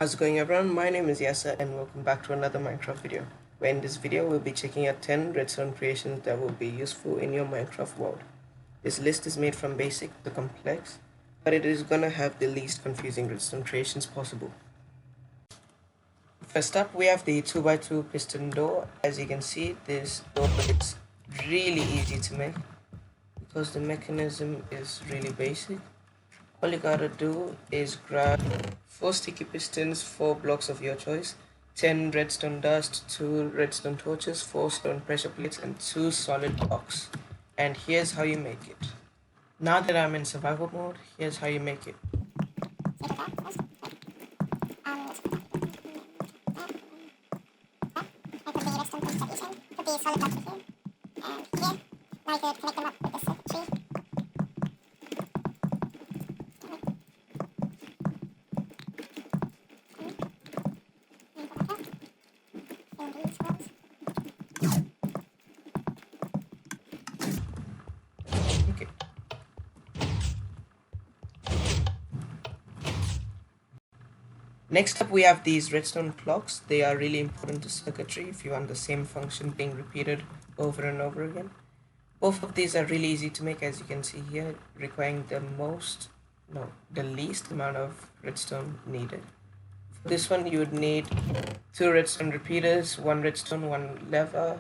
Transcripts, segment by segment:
How's it going everyone? My name is Yasa and welcome back to another Minecraft video. Where in this video we'll be checking out 10 redstone creations that will be useful in your Minecraft world. This list is made from basic to complex, but it is gonna have the least confusing redstone creations possible. First up we have the 2x2 piston door. As you can see, this door is really easy to make because the mechanism is really basic. All you gotta do is grab 4 sticky pistons, 4 blocks of your choice, 10 redstone dust, 2 redstone torches, 4 stone pressure plates, and 2 solid blocks. And here's how you make it. Now that I'm in survival mode, here's how you make it. Okay. Next up we have these redstone clocks. They are really important to circuitry if you want the same function being repeated over and over again. Both of these are really easy to make, as you can see here, requiring the least amount of redstone needed. For this one you would need 2 redstone repeaters, 1 redstone, 1 lever,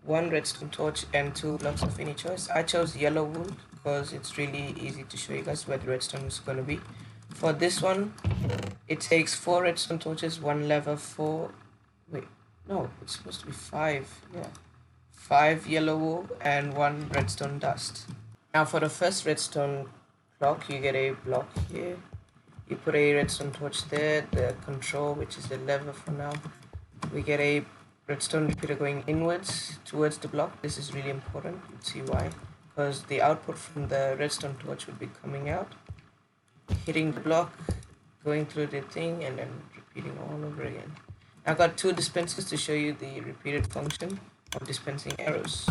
1 redstone torch, and 2 blocks of any choice. I chose yellow wool because it's really easy to show you guys where the redstone is going to be. For this one, it takes 4 redstone torches, 1 lever, it's supposed to be 5, yeah. 5 yellow wool and 1 redstone dust. Now for the first redstone block, you get a block here. You put a redstone torch there, the control, which is the lever for now. We get a redstone repeater going inwards towards the block. This is really important. Let's see why. Because the output from the redstone torch would be coming out, hitting the block, going through the thing, and then repeating all over again. I got 2 dispensers to show you the repeated function of dispensing arrows.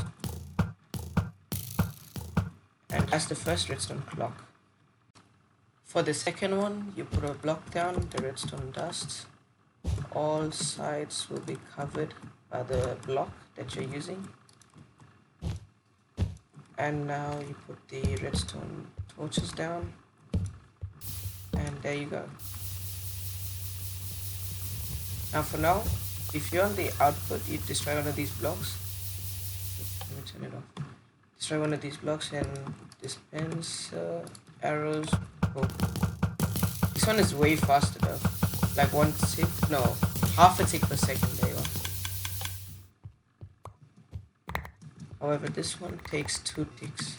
And that's the first redstone clock. For the second one, you put a block down, the redstone dust. All sides will be covered by the block that you're using. And now you put the redstone torches down. And there you go. Now for now, if you want the output, you destroy one of these blocks. Let me turn it off. Destroy one of these blocks and dispense arrows. Oh. This one is way faster though. Like half a tick per second. There you go. However, this one takes 2 ticks.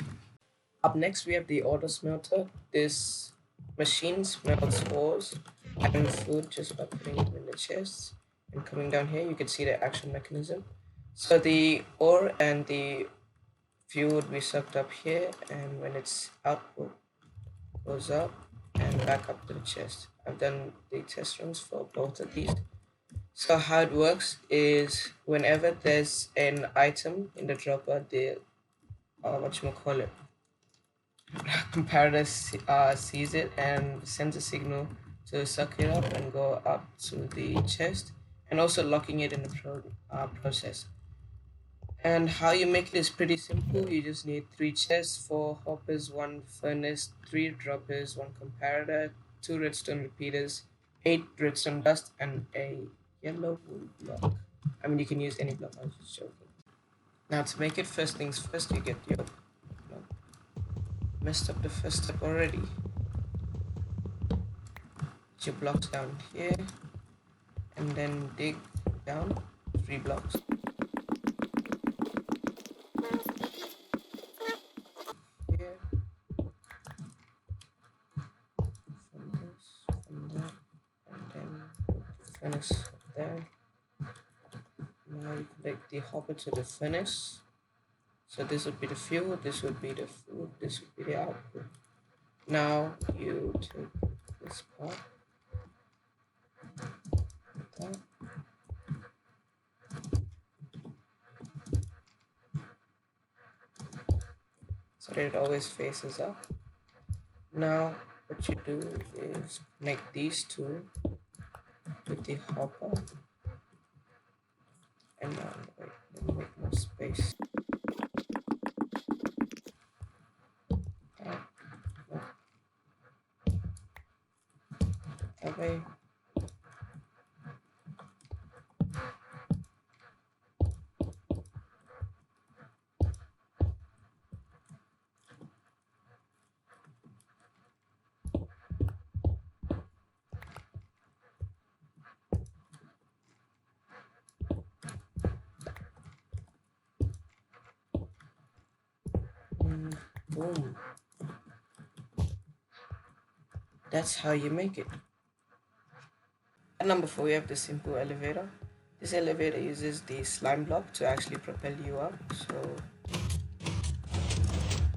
Up next, we have the auto smelter. This machine smelts ores and food just by putting it in the chest. And coming down here, you can see the action mechanism. So the ore and the fuel would be sucked up here, and when its output goes up and back up to the chest. I've done the test runs for both of these. So how it works is whenever there's an item in the dropper, the comparator sees it and sends a signal to suck it up and go up to the chest, and also locking it in the process. And how you make it is pretty simple. You just need 3 chests, 4 hoppers, 1 furnace, 3 droppers, 1 comparator, 2 redstone repeaters, 8 redstone dust, and a yellow wool block. I mean, you can use any block, I was just joking. Now to make it, first things first, you get your messed up the first step already. Put your blocks down here, and then dig down 3 blocks. Here. From this, from that, and then furnace up there. Now you connect the hopper to the furnace. So this would be the fuel, this would be the food, this would be the output. Now you take this part, like that. So that it always faces up. Now what you do is connect these two with the hopper. And now, wait, let me make more space. That way. Boom. That's how you make it. At number 4, we have the simple elevator. This elevator uses the slime block to actually propel you up. So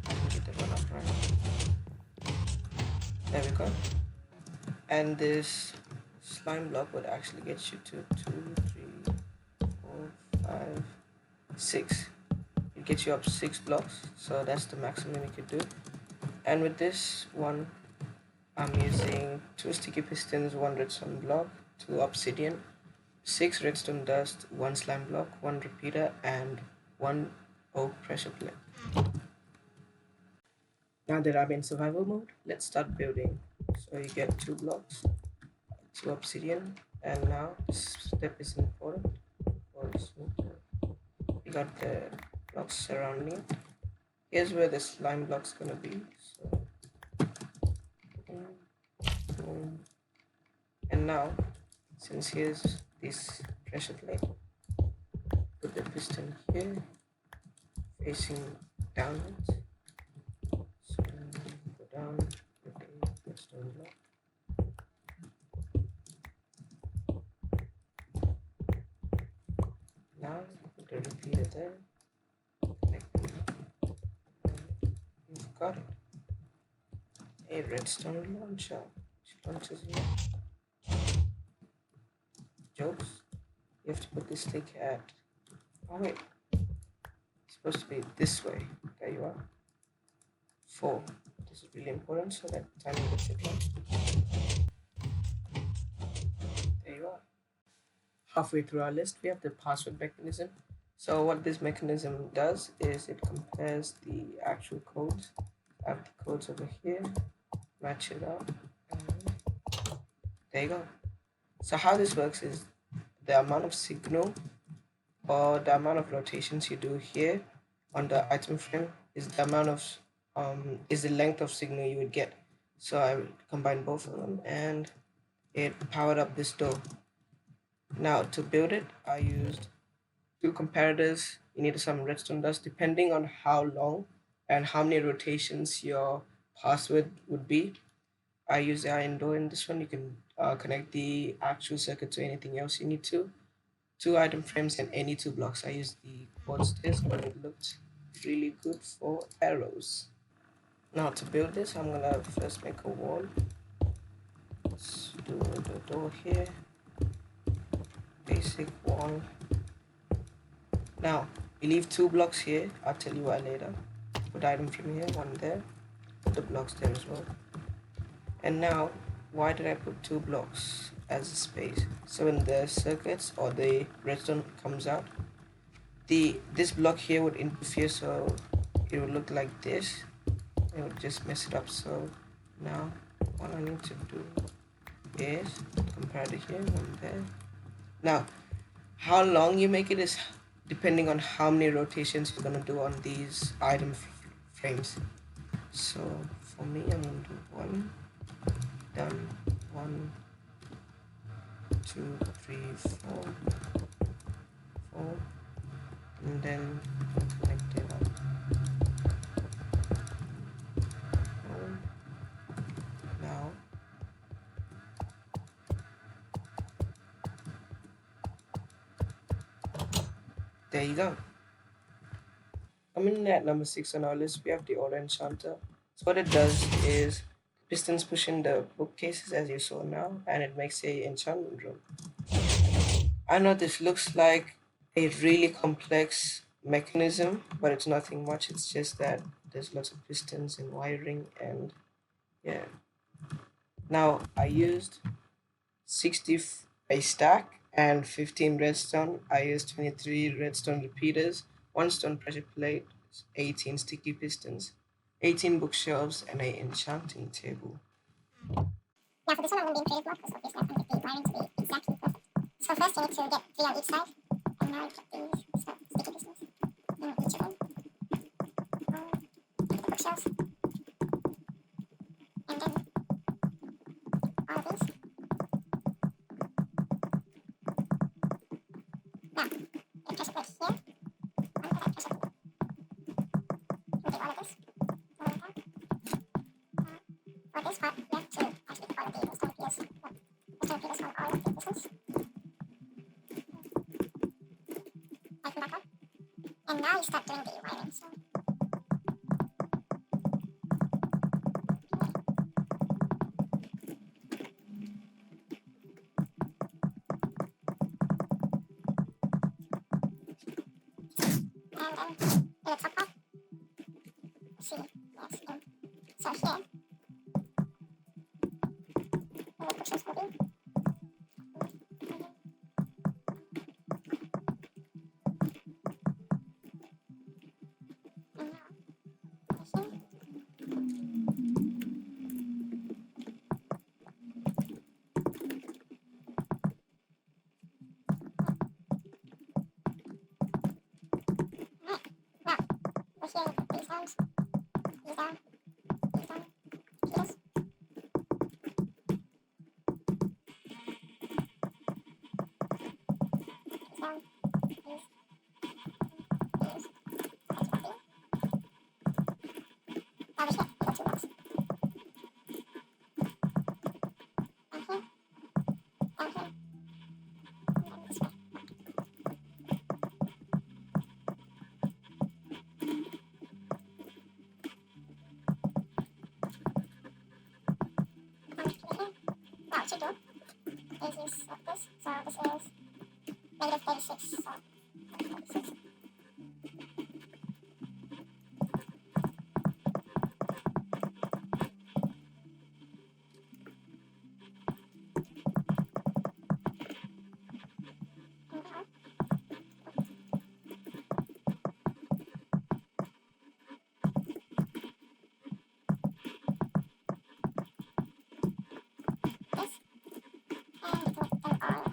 I can get that one up right. There we go. And this slime block would actually get you to 2, 3, 4, 5, 6. It gets you up 6 blocks. So that's the maximum you could do. And with this one, I'm using 2 sticky pistons, 1 redstone block, 2 obsidian, 6 redstone dust, 1 slime block, 1 repeater, and 1 oak pressure plate. Now that I'm in survival mode, let's start building. So you get 2 blocks, 2 obsidian, and now this step is important for the smelter. You got the blocks surrounding. Here's where the slime block's gonna be. So and now, since here's this pressure plate, put the piston here, facing downwards. So go down with the redstone block. Now put the repeater there. Connect them. You've got it. A redstone launcher. Launches here. Jokes. You have to put this stick at. Oh wait. It's supposed to be this way. There you are. 4. This is really important so that timing gets it right. There you are. Halfway through our list, we have the password mechanism. So what this mechanism does is it compares the actual codes. I have the codes over here. Match it up. There you go. So how this works is the amount of signal or the amount of rotations you do here on the item frame is the amount of is the length of signal you would get. So I will combine both of them and it powered up this door. Now to build it, I used 2 comparators. You need some redstone dust depending on how long and how many rotations your password would be. I use the iron door in this one. You can connect the actual circuit to anything else you need to. 2 item frames and any 2 blocks. I used the quartz disc, but it looked really good for arrows. Now to build this, I'm gonna first make a wall. Let's do the door here. Basic wall. Now you leave 2 blocks here. I'll tell you why later. Put item frame here, 1 there. Put the blocks there as well. And now, why did I put 2 blocks as a space? So when the circuits or the redstone comes out, this block here would interfere, so it would look like this. It would just mess it up. So now, what I need to do is compare it here, 1 there. Now, how long you make it is depending on how many rotations you're gonna do on these item frames. So for me, I'm gonna do 1. Done. 1, 2, 3, 4, 4, and then connect it up. Now, there you go. Coming in at number 6 on our list, we have the auto enchanter. So what it does is pistons push in the bookcases as you saw now, and it makes a enchantment room. I know this looks like a really complex mechanism, but it's nothing much. It's just that there's lots of pistons and wiring, and yeah. Now I used a stack and 15 redstone. I use 23 redstone repeaters, 1 stone pressure plate, 18 sticky pistons, 18 bookshelves, and an enchanting table. Now for this one I'm going to be in creative mode because obviously I want the wiring to be exactly perfect. So first you need to get 3 on each side. And now you get these sticky pistons in each of them. Bookshelves. And then all of these. Now, get pressure plate here. And put that pressure plate. We'll do all of this. All of that. For this part, you have to actually put all of the redstone repeaters. Redstone repeaters on all of the pistons. Tighten back up. And now you start doing the wiring. So and then in the top part, let's see, yes, so here, where the bookshelves will be. And now, over here. Now, over here you put these down, these down, these down, repeaters. These down, these, these. That's what I do. Over here, you put 2 blocks. Down here, down here, and then this way. And here. Now what you do is you set this, so this is negative 36, so 36. And now, this, and you collect them all.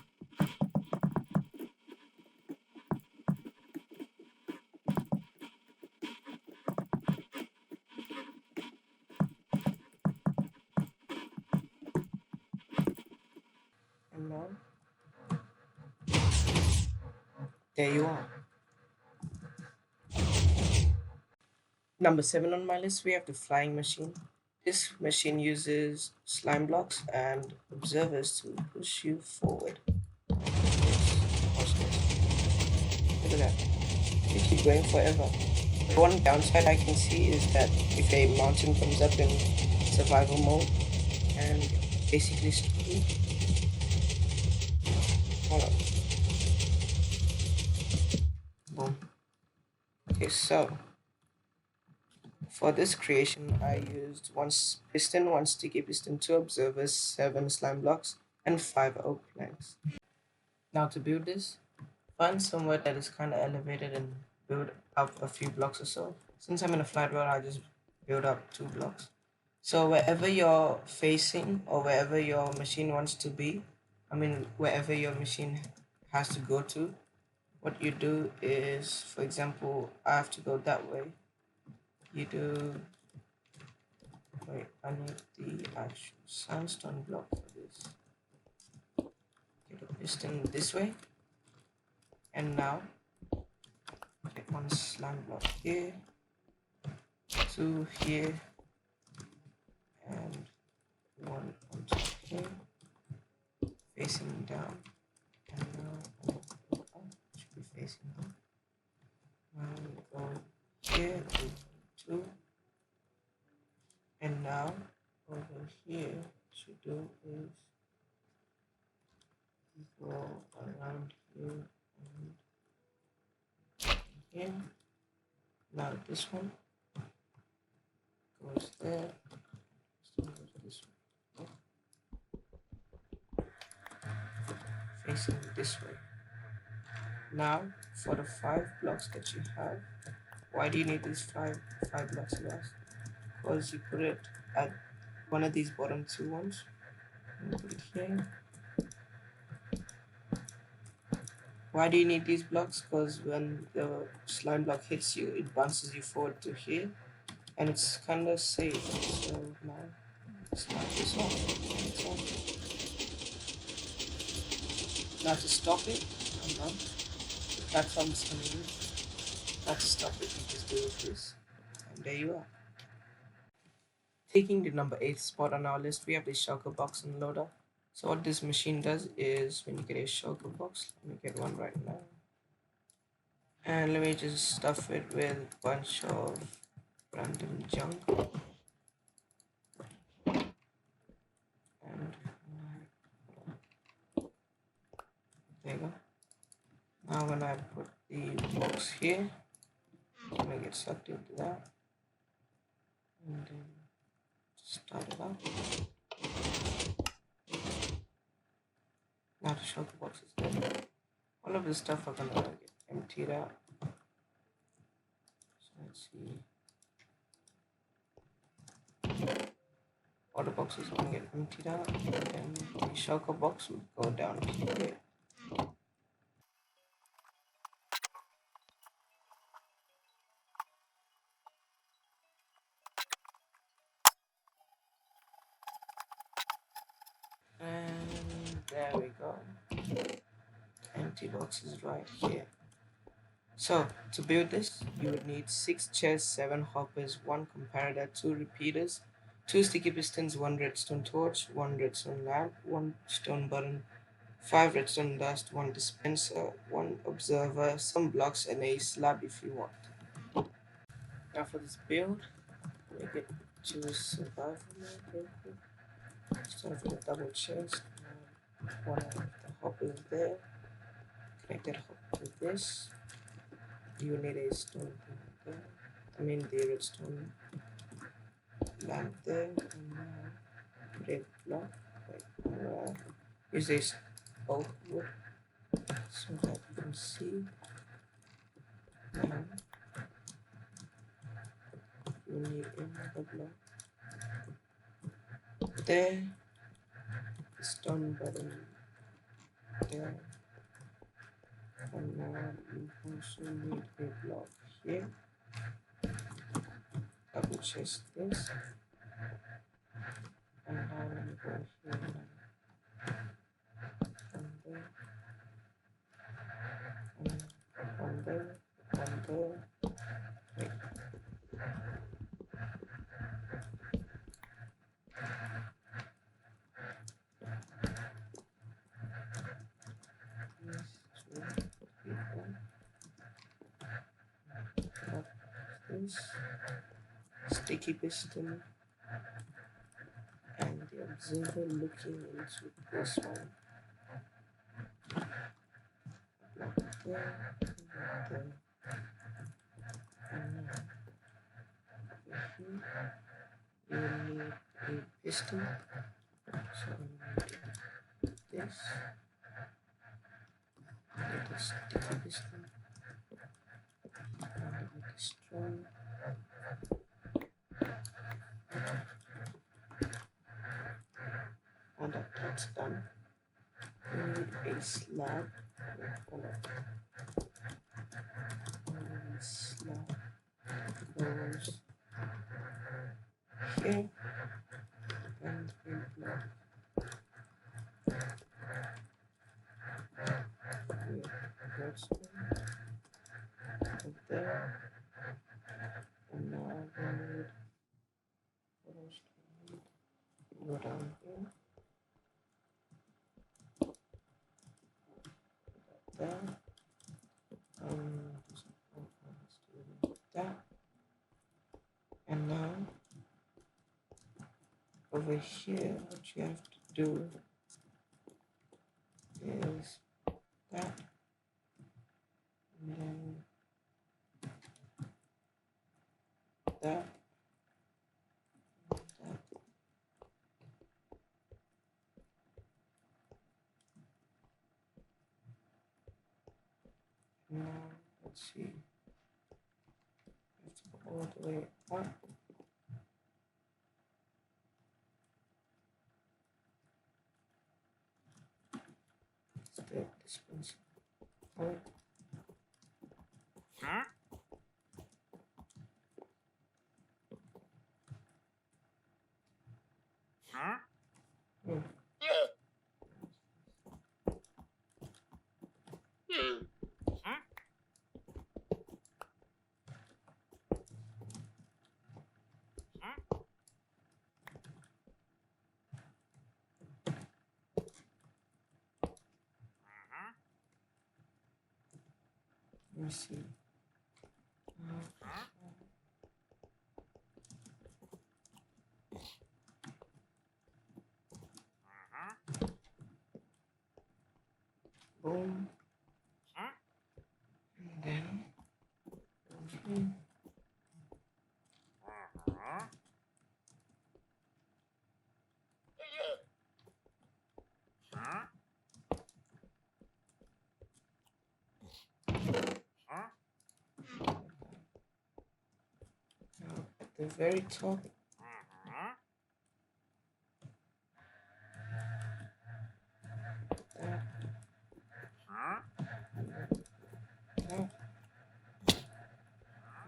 And now, there you are. Number 7 on my list, we have the flying machine. This machine uses slime blocks and observers to push you forward. Watch this. Look at that. You keep going forever. The one downside I can see is that if a mountain comes up in survival mode and basically screwed. Hold on. Boom. Okay, so for this creation, I used 1 piston, 1 sticky piston, 2 observers, 7 slime blocks, and 5 oak planks. Now to build this, find somewhere that is kind of elevated and build up a few blocks or so. Since I'm in a flat road, I just build up 2 blocks. So wherever you're facing or wherever your machine wants to be, wherever your machine has to go to, what you do is, for example, I have to go that way. You do, wait, I need the actual sandstone block for this. Get a piston this way, and now get 1 slime block here, 2 here, and 1 on top here, facing down, and now should be facing up. Now go here, 2, and now over here, what you do is go around here and here. Now this one goes there, this one goes this way. facing this way. Now for the 5 blocks that you have, why do you need these five blocks, guys? Because you put it at one of these bottom 2 ones. Put it here. Why do you need these blocks? Because when the slime block hits you, it bounces you forward to here, and it's kind of safe. So now start this off. Now to stop it, the platform is coming in. Now to stop it, you just do this, and there you are. Taking the number 8th spot on our list, we have the shulker box and loader. So what this machine does is, when you get a shulker box, let me get one right now. And let me just stuff it with a bunch of random junk. And there you go. Now when I put the box here, it's gonna get sucked into that. And then start it up. Now the shulker box is there. All of this stuff are gonna get emptied out. So let's see. All the boxes are gonna get emptied out, and then the shulker box will go down here. And there we go. Empty boxes right here. So to build this, you would need 6 chests, 7 hoppers, 1 comparator, 2 repeaters, 2 sticky pistons, 1 redstone torch, 1 redstone lamp, 1 stone button, 5 redstone dust, 1 dispenser, 1 observer, some blocks, and a slab if you want. Now for this build, make it choose survival mode. Start with a double chest. One of the hoppers there. Connect that hopper to this. You need a stone there. I mean the redstone lamp there. And now red block. Use a oak wood so that you can see. And you need another block there. The stone button there. And now you also need a block here. Double chest this. And now I'm going here and there. And one there. One there. Wait. Sticky piston and the observer looking into this one. Block there, there. And now here you will need a piston. So we need this. Get a sticky piston. And make it strong. And that's done. We need a slab. And slab goes here and a block with redstone up there. And now we need, what else do we need? Go down here. There. That. And now over here, what you have to do is that, and then that, that. Now, let's see. Let's go all the way up. Step dispenser. Point. Let me see. Boom. And then boom. Now at the very top.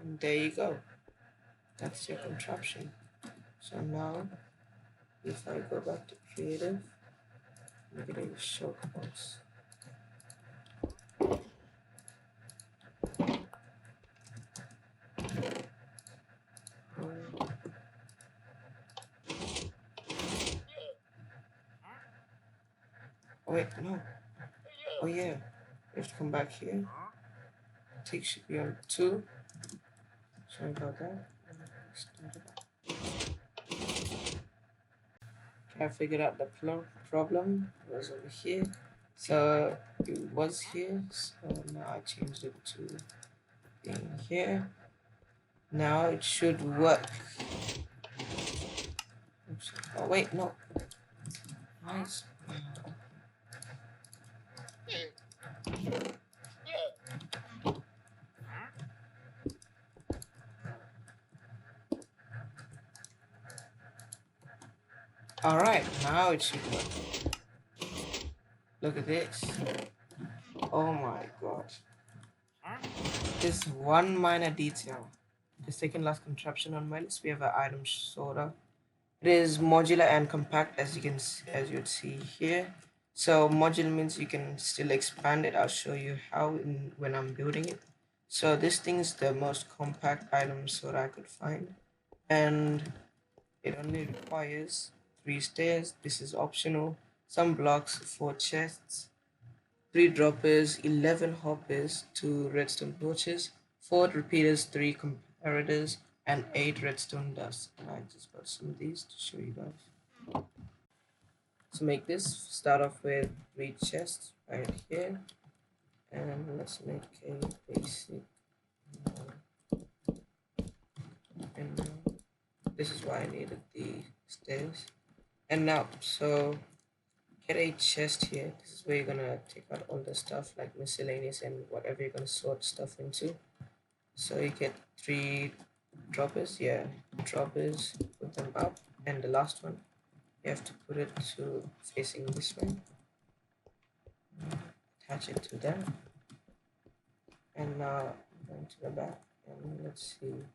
And there you go. That's your contraption. So now, if I go back to creative, look at a shortcuts. Oh wait, no. Oh yeah, we have to come back here. Tick should be on 2. Sorry about that. I figured out the problem. It was over here. So it was here. So now I changed it to being here. Now it should work. Oops. Oh wait, no. Nice. Alright, now it should work. Look at this. Oh my god. This one minor detail. The second last contraption on my list, we have an item sorter. It is modular and compact, as you'd see here. So modular means you can still expand it. I'll show you how when I'm building it. So this thing is the most compact item sorter I could find, and it only requires 3 stairs. This is optional. Some blocks, 4 chests, 3 droppers, 11 hoppers, 2 redstone torches, 4 repeaters, 3 comparators, and 8 redstone dust. And I just got some of these to show you guys. To make this, start off with 3 chests right here, and let's make a basic. And this is why I needed the stairs. And now, so get a chest here. This is where you're gonna take out all the stuff like miscellaneous and whatever you're gonna sort stuff into. So you get 3 droppers, droppers, put them up, and the last one you have to put it to facing this way. Attach it to that, and now going to the back, and let's see.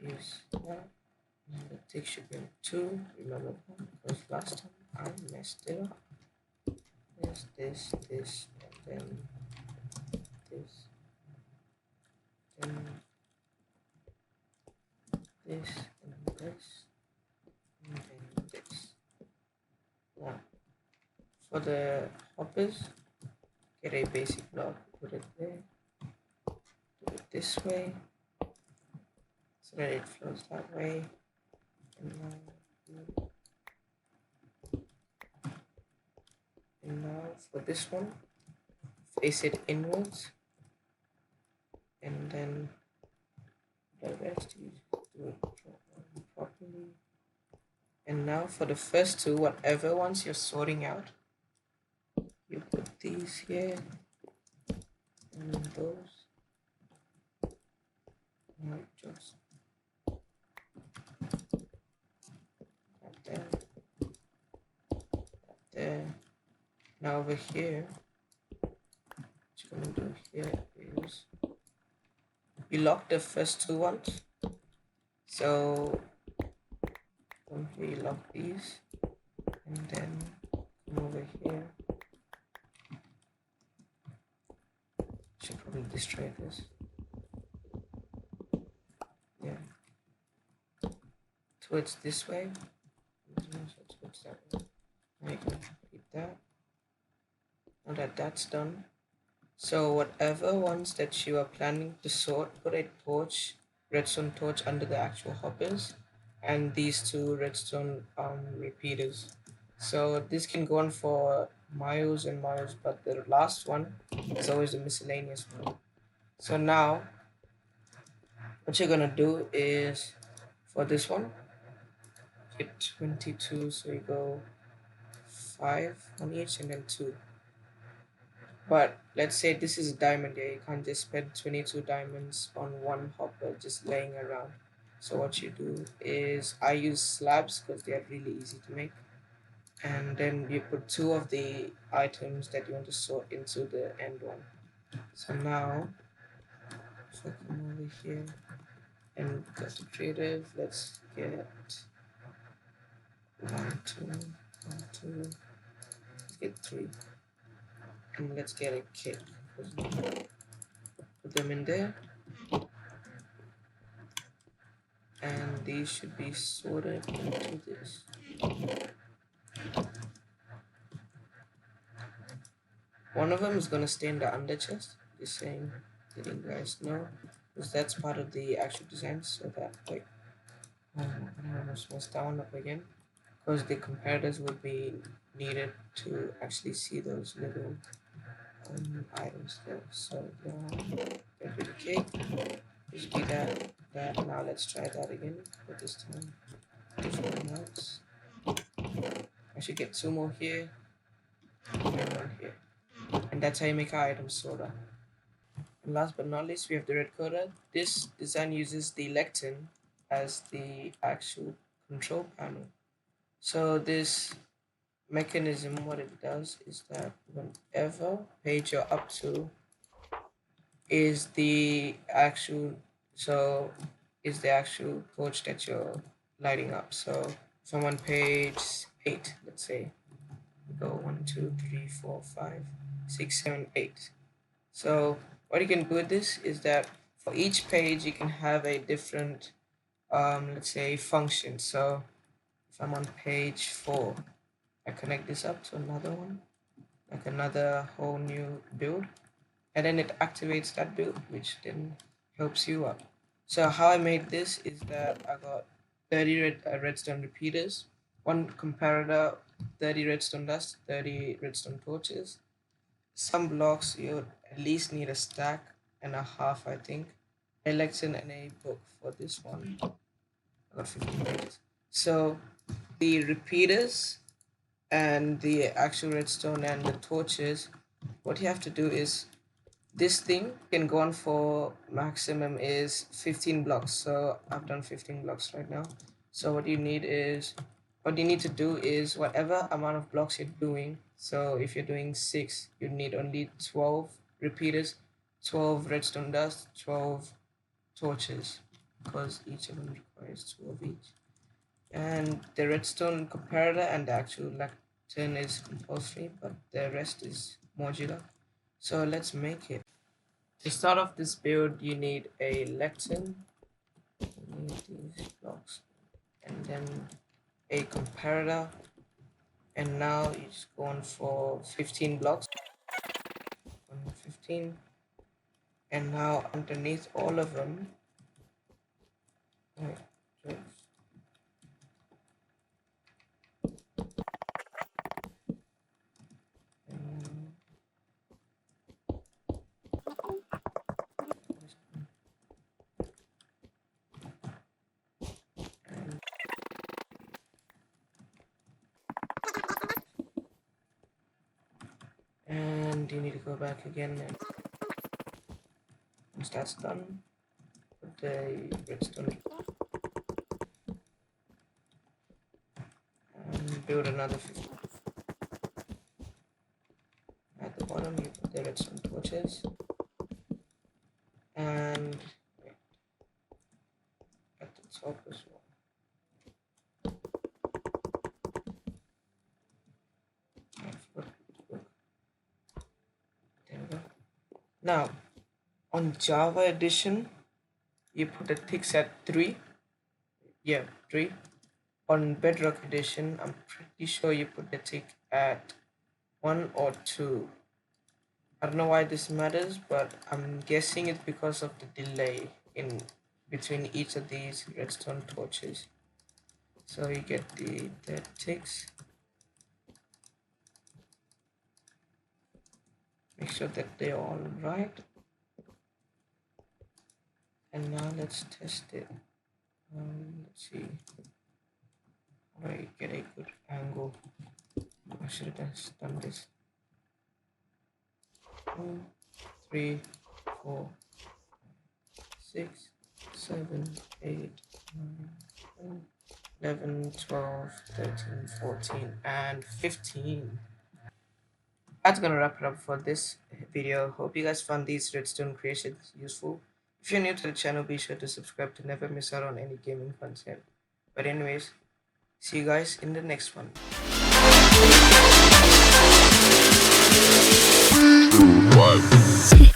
Use that. And the tick should be on 2. Remember that, because last time I messed it up. There's this, and then this, then this, and this, and then this. Now, for the hoppers, get a basic block, put it there, do it this way, so that it flows that way. And now for this one, face it inwards, and then the rest you do it properly. And now for the first 2, whatever ones you're sorting out, you put these here, and those. Right, just right there, right there. Now over here, what you're gonna do here is you lock the first two ones. So from here you lock these, and then come over here. Should probably destroy this. Yeah. Towards this way. Towards that way. Now you can repeat that. Now that that's done. So whatever ones that you are planning to sort, put a torch, redstone torch under the actual hoppers, and these two redstone repeaters. So this can go on for miles and miles, but the last one is always a miscellaneous one. So now what you're gonna do is for this one, get 22, so you go 5 on each and then 2. But let's say this is a diamond here, you can't just spend 22 diamonds on one hopper just laying around. So what you do is, I use slabs because they are really easy to make. And then you put 2 of the items that you want to sort into the end one. So now, if I come over here and go to creative, let's get 1, 2, 1, 2, let's get 3. And let's get a kit. Put them in there. And these should be sorted into this. One of them is gonna stay in the under chest, just saying, letting you guys know, because that's part of the actual design, so that like, I almost messed down up again, because the comparators would be needed to actually see those little items there. So yeah, get rid of cake, just be that. Now let's try that again, but this time different amounts. I should get 2 more here and 1 here. And that's how you make our item sorter. And last but not least, we have the red coder. This design uses the lectern as the actual control panel. So this mechanism, what it does is that whenever page you're up to is the actual torch that you're lighting up. So if I'm on page 8, let's say, go 1, 2, 3, 4, 5, 6, 7, 8. So what you can do with this is that for each page you can have a different let's say function. So if I'm on page 4, I connect this up to another one, like another whole new build, and then it activates that build, which then helps you up. So how I made this is that I got 30 redstone repeaters, 1 comparator, 30 redstone dust, 30 redstone torches. Some blocks you at least need a stack and a half, I think. A lectern and a book for this one. I got 15 pages. So the repeaters and the actual redstone and the torches, what you have to do is, this thing can go on for maximum is 15 blocks. So I've done 15 blocks right now. So what you need to do is whatever amount of blocks you're doing. So if you're doing 6, you need only 12 repeaters, 12 redstone dust, 12 torches, because each of them requires 2 of each. And the redstone comparator and the actual lectern is compulsory, but the rest is modular. So let's make it. To start off this build, you need a lectern, you need these blocks, and then a comparator, and now you're just going for 15 blocks, 15, and now underneath all of them, right, and you need to go back again and Once that's done, put the redstone and build another 50. At the bottom, you put the redstone torches and at the top as well. There we go. Now, on Java Edition, you put the ticks at 3. Yeah, 3. On Bedrock Edition, I'm pretty sure you put the tick at 1 or 2. I don't know why this matters, but I'm guessing it's because of the delay in between each of these redstone torches. So you get the ticks. Make sure that they're all right. And now let's test it. Let's see. How do I get a good angle? I should have done this. 1, 3, 4, 6, 7, 8, 9, 10, 11, 12, 13, 14, and 15. That's gonna wrap it up for this video. Hope you guys found these redstone creations useful. If you're new to the channel, be sure to subscribe to never miss out on any gaming content. But anyways, see you guys in the next one. What?